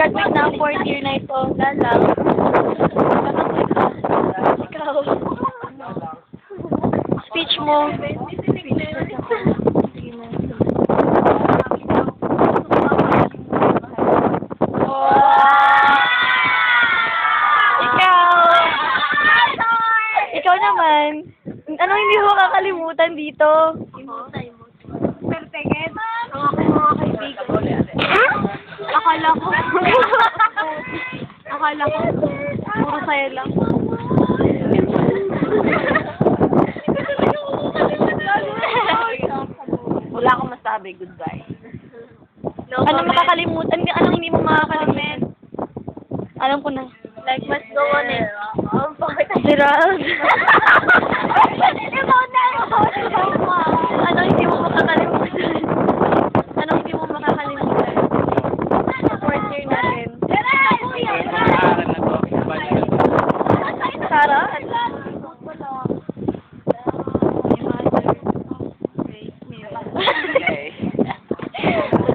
Mag-graduate na ang fourth year na ito. Lalang. Ikaw. Speech mo. Ikaw naman. Anong hindi mo kakalimutan dito? Perteget. Ang aking mga kaibigan. Akala ko. Puro saya lang. Wala akong masabi. Goodbye. Anong makakalimutan? Anong hindi mo makakalimutan? Alam ko na. Like, must go on it. Gerald. Ikaw na. Anong hindi mo makakalimutan? Anong hindi mo makakalimutan? Fourth year natin. Sarah?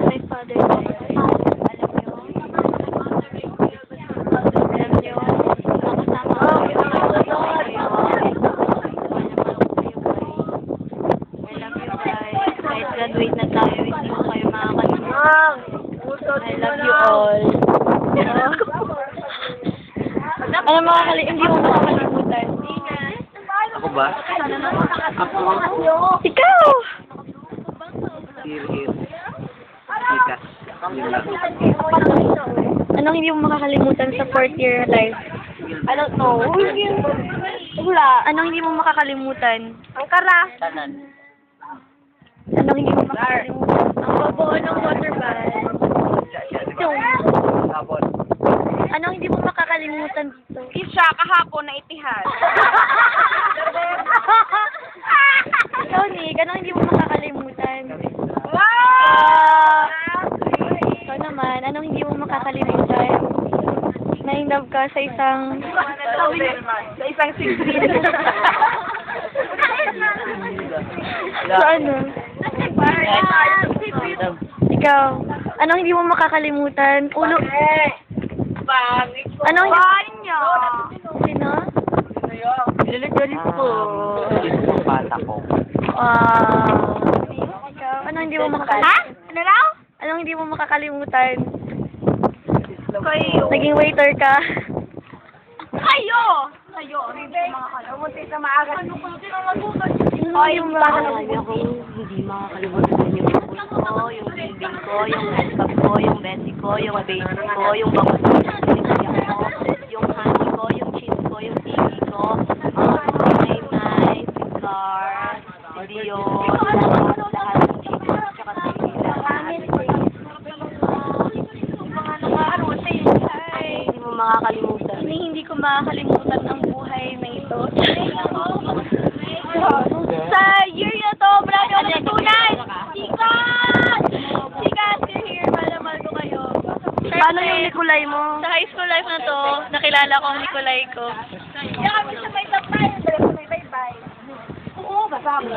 My father. Graduate na tayo, hindi mo kayo makakalimutan. I love you all. Ano hindi mo makakalimutan? Ako ba? Ako. Ikaw! Here. Kita. Yun lang. Anong hindi mo makakalimutan sa fourth year life? I don't know. Wala. Anong hindi mo makakalimutan? Ang kara. Anong hindi mo makakalimutan? Ang babuo ng water bag. Sabon. Anong hindi mo makakalimutan dito? Isa kahapon na itihad. Ikaw, Nick, anong hindi mo makakalimutan? Ikaw naman, anong hindi mo makakalimutan? Na-in-love ka sa isang... Sa isang sigrid. Sa ano? Ikaw, anong hindi mo makakalimutan? Ulo... Anong hindi... Sino? Galit ko. Yung bata ko. Ikaw, anong hindi mo makakalimutan? Ano raw? Anong hindi mo makakalimutan? Kayo. Naging waiter ka. Kayo! Kayo. Umuti sa maaga. Ano ko Yung Marami akong hindi makakalimutan yung food ko, yung living ko, yung headbag ko, yung besi ko, yung baby ko, yung bangus ko, yung honey ko, yung cheese ko, yung TV ko, my knife, cigar, video, lahat ng cheese, tsaka TV Hindi mo makakalimutan. Hindi ko makakalimutan ang buhay na ito. Sa year na to, marami akong natutunan! Sikat! Sikat! You're here, mahal ko kayo. Paano yung Nikolay mo? Sa high school life na to, nakilala ko ang Nikolay ko. Kaya kami sa may tapay. Bye-bye. Oo, basa mo.